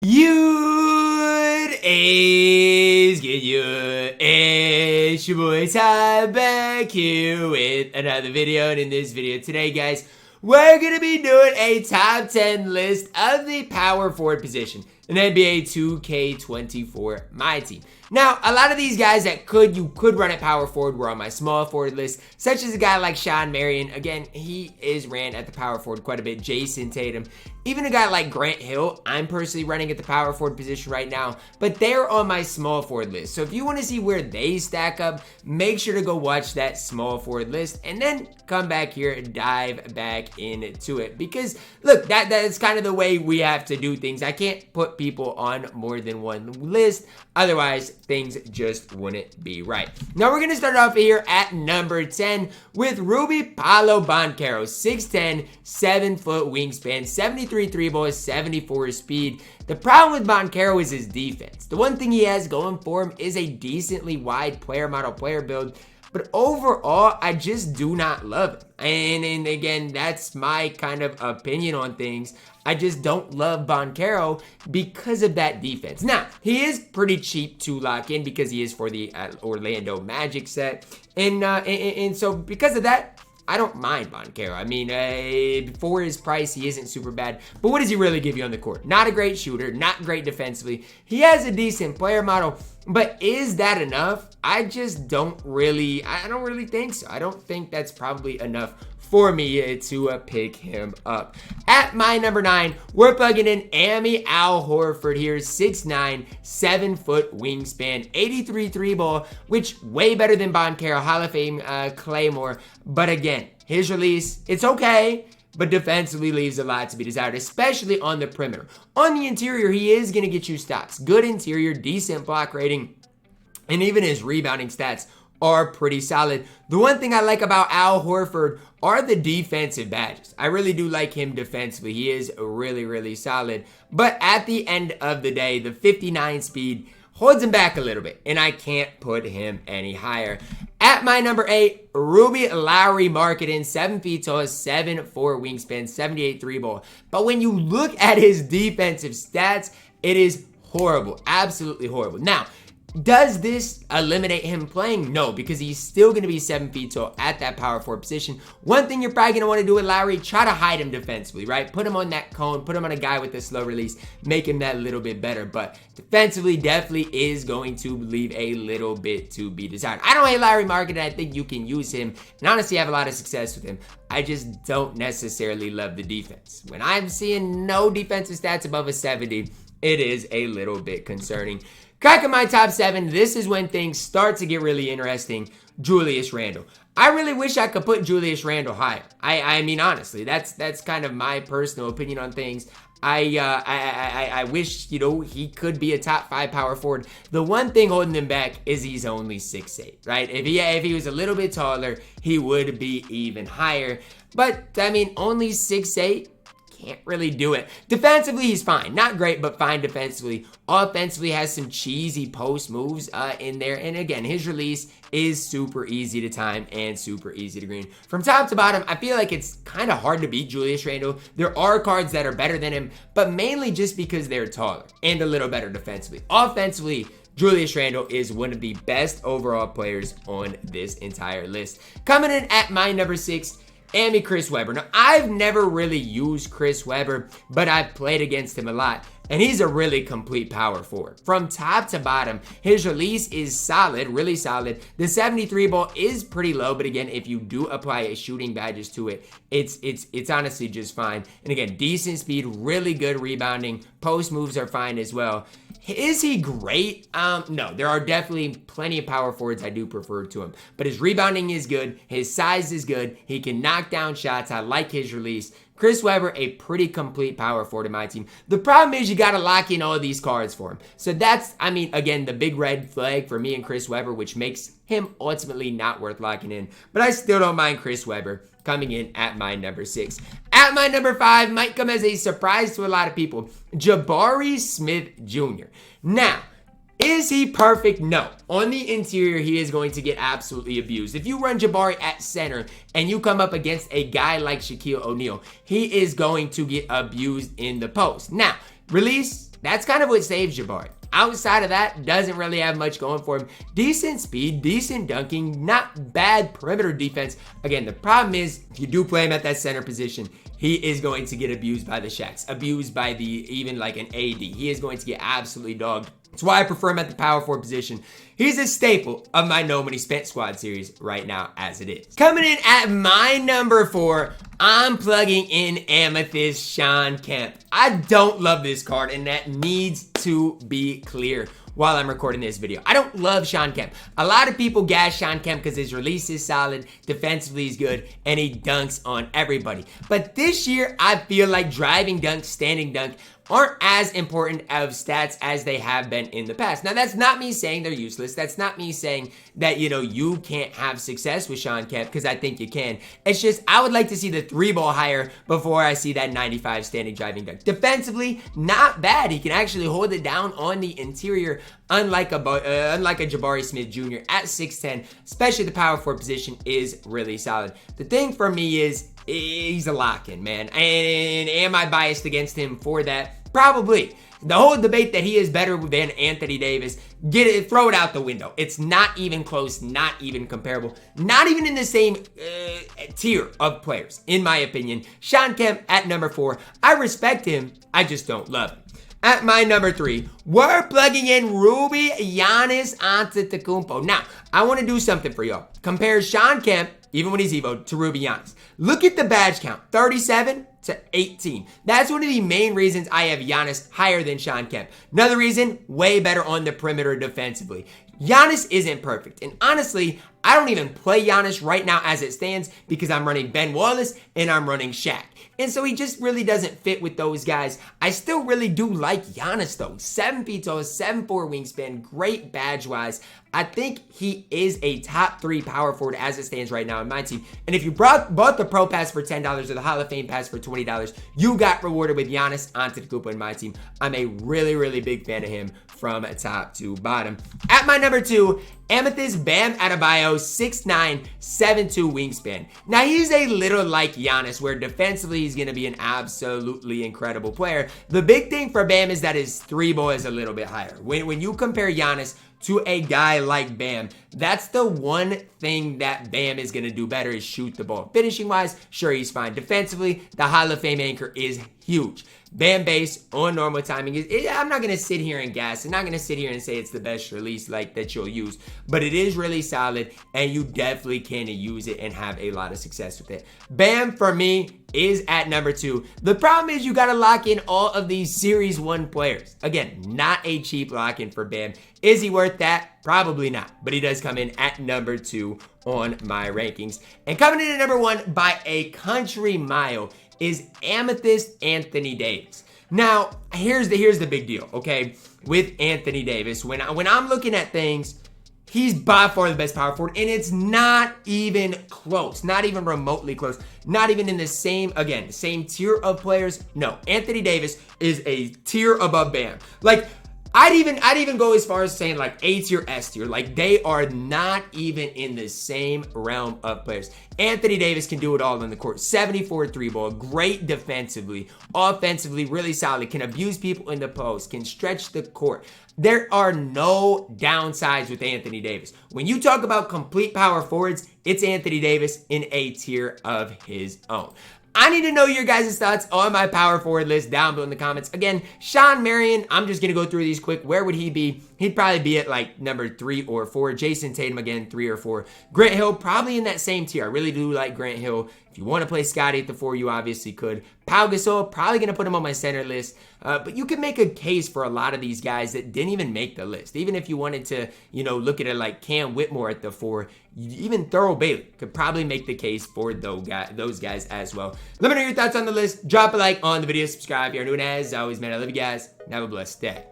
Good is good, it's your boy Ty back here with another video, and in this video today, guys, we're gonna be doing a top 10 list of the power forward position in NBA 2K24 MyTEAM. Now, a lot of these guys that you could run at power forward were on my small forward list, such as a guy like Sean Marion. Again, he is ran at the power forward quite a bit. Jason Tatum, even a guy like Grant Hill, I'm personally running at the power forward position right now, but they're on my small forward list. So if you want to see where they stack up, make sure to go watch that small forward list and then come back here and dive back into it. Because look, that's kind of the way we have to do things. I can't put people on more than one list, otherwise things just wouldn't be right. Now we're gonna start off here at number 10 with Ruby Paolo Banchero, 6'10", 7-foot wingspan, 73 3-ball, 74 speed. The problem with Banchero is his defense. The one thing he has going for him is a decently wide player model player build, but overall, I just do not love him. And again, that's my kind of opinion on things. I just don't love Banchero because of that defense. Now, he is pretty cheap to lock in because he is for the Orlando Magic set. And so because of that, I don't mind Banchero. I mean, for his price, he isn't super bad. But what does he really give you on the court? Not a great shooter, not great defensively. He has a decent player model, but is that enough? I don't really think so. I don't think that's probably enough for me to pick him up. At my number 9, we're plugging in No9 Al Horford here, 6'9", 7-foot wingspan, 83 3-ball, which way better than Banchero, Hall of Fame Claymore. But again, his release, it's okay, but defensively leaves a lot to be desired, especially on the perimeter. On the interior, he is going to get you stops. Good interior, decent block rating, and even his rebounding stats are pretty solid. The one thing I like about Al Horford are the defensive badges. I really do like him defensively. He is really, really solid. But at the end of the day, the 59 speed holds him back a little bit, and I can't put him any higher. At my number 8, Ruby Lowry Marketing, 7 feet tall, 7'4" wingspan, 78 3-ball. But when you look at his defensive stats, it is horrible. Absolutely horrible. Now, does this eliminate him playing? No, because he's still going to be 7 feet tall at that power forward position. One thing you're probably going to want to do with Lowry, try to hide him defensively, right? Put him on that cone, put him on a guy with a slow release, make him that little bit better. But defensively, definitely is going to leave a little bit to be desired. I don't hate Lowry Marketing. I think you can use him, and honestly, I have a lot of success with him. I just don't necessarily love the defense. When I'm seeing no defensive stats above a 70, it is a little bit concerning. Cracking my top 7, this is when things start to get really interesting. Julius Randle. I really wish I could put Julius Randle higher. I mean, honestly, that's kind of my personal opinion on things. I wish, you know, he could be a top 5 power forward. The one thing holding him back is he's only 6'8", right? If he was a little bit taller, he would be even higher. But, I mean, only 6'8", can't really do it. Defensively, he's fine. Not great, but fine defensively. Offensively, has some cheesy post moves in there. And again, his release is super easy to time and super easy to green. From top to bottom, I feel like it's kind of hard to beat Julius Randle. There are cards that are better than him, but mainly just because they're taller and a little better defensively. Offensively, Julius Randle is one of the best overall players on this entire list. Coming in at my number 6, Chris Webber. Now, I've never really used Chris Webber, but I've played against him a lot, and he's a really complete power forward. From top to bottom, his release is solid, really solid. The 73 ball is pretty low, but again, if you do apply a shooting badges to it, it's honestly just fine. And again, decent speed, really good rebounding. Post moves are fine as well. Is he great? No, there are definitely plenty of power forwards I do prefer to him. But his rebounding is good. His size is good. He can knock down shots. I like his release. Chris Webber, a pretty complete power forward in my team. The problem is you got to lock in all of these cards for him. So that's, I mean, again, the big red flag for me and Chris Webber, which makes him ultimately not worth locking in. But I still don't mind Chris Webber coming in at my number 6. At my number 5, might come as a surprise to a lot of people, Jabari Smith Jr. Now, is he perfect? No. On the interior, he is going to get absolutely abused. If you run Jabari at center and you come up against a guy like Shaquille O'Neal, he is going to get abused in the post. Now, release, That's kind of what saves Jabari. Outside of that, doesn't really have much going for him. Decent speed, decent dunking, not bad perimeter defense. Again, the problem is, if you do play him at that center position, he is going to get abused by the Shaqs, abused by even like an AD. He is going to get absolutely dogged. That's why I prefer him at the power forward position. He's a staple of my No Money Spent squad series right now as it is. Coming in at my number 4, I'm plugging in Amethyst Sean Camp. I don't love this card, and that needs to be clear while I'm recording this video. I don't love Sean Camp. A lot of people gas Sean Camp because his release is solid, defensively he's good, and he dunks on everybody. But this year, I feel like driving dunk, standing dunk aren't as important of stats as they have been in the past. Now, that's not me saying they're useless. That's not me saying that, you can't have success with Sean Camp, because I think you can. It's just, I would like to see the 3-ball higher before I see that 95 standing driving dunk. Defensively, not bad. He can actually hold it down on the interior, unlike a Jabari Smith Jr. at 6'10", especially the power forward position is really solid. The thing for me is, he's a lock-in, man. And am I biased against him for that? Probably. The whole debate that he is better than Anthony Davis, throw it out the window. It's not even close, not even comparable, not even in the same tier of players, in my opinion. Sean Camp at number 4. I respect him, I just don't love him. At my number 3, we're plugging in Ruby Giannis Antetokounmpo. Now, I want to do something for y'all. Compare Sean Camp, even when he's Evo, to Ruby Giannis. Look at the badge count, 37 to 18. That's one of the main reasons I have Giannis higher than Sean Camp. Another reason, way better on the perimeter defensively. Giannis isn't perfect, and honestly, I don't even play Giannis right now as it stands because I'm running Ben Wallace and I'm running Shaq. And so he just really doesn't fit with those guys. I still really do like Giannis though. 7 feet tall, 7'4" wingspan, great badge-wise. I think he is a top 3 power forward as it stands right now in my team. And if you bought the Pro Pass for $10 or the Hall of Fame Pass for $20, you got rewarded with Giannis Antetokounmpo in my team. I'm a really, really big fan of him from top to bottom. At my number 2, Amethyst Bam Adebayo, 6'9", 7'2" wingspan. Now, he's a little like Giannis, where defensively he's going to be an absolutely incredible player. The big thing for Bam is that his 3-ball is a little bit higher. When you compare Giannis to a guy like Bam, that's the one thing that Bam is going to do better, is shoot the ball. Finishing wise, sure, he's fine. Defensively, the Hall of Fame anchor is huge. Bam base on normal timing I'm not going to sit here and gas. I'm not going to sit here and say it's the best release like that you'll use, but it is really solid and you definitely can use it and have a lot of success with it. Bam for me is at number 2. The problem is you got to lock in all of these Series 1 players. Again, not a cheap lock in for Bam. Is he worth that? Probably not, but he does come in at number 2 on my rankings. And coming in at number 1 by a country mile is Amethyst Anthony Davis. Now, here's the big deal, okay? With Anthony Davis, when I'm looking at things, he's by far the best power forward, and it's not even close, not even remotely close, not even in the same tier of players. No, Anthony Davis is a tier above Bam. Like, I'd even go as far as saying like A tier, S tier. Like, they are not even in the same realm of players. Anthony Davis can do it all on the court. 74 3-ball, great defensively, offensively, really solid, can abuse people in the post, can stretch the court. There are no downsides with Anthony Davis. When you talk about complete power forwards, it's Anthony Davis in a tier of his own. I need to know your guys' thoughts on my power forward list down below in the comments. Again, Sean Marion, I'm just going to go through these quick. Where would he be? He'd probably be at like number 3 or 4. Jason Tatum, again, 3 or 4. Grant Hill, probably in that same tier. I really do like Grant Hill. If you want to play Scotty at the 4, you obviously could. Pau Gasol, probably going to put him on my center list. But you can make a case for a lot of these guys that didn't even make the list. Even if you wanted to, look at it like Cam Whitmore at the 4, even Thurl Bailey could probably make the case for those guys as well. Let me know your thoughts on the list. Drop a like on the video, subscribe if you're new, and as always, man, I love you guys, and have a blessed day.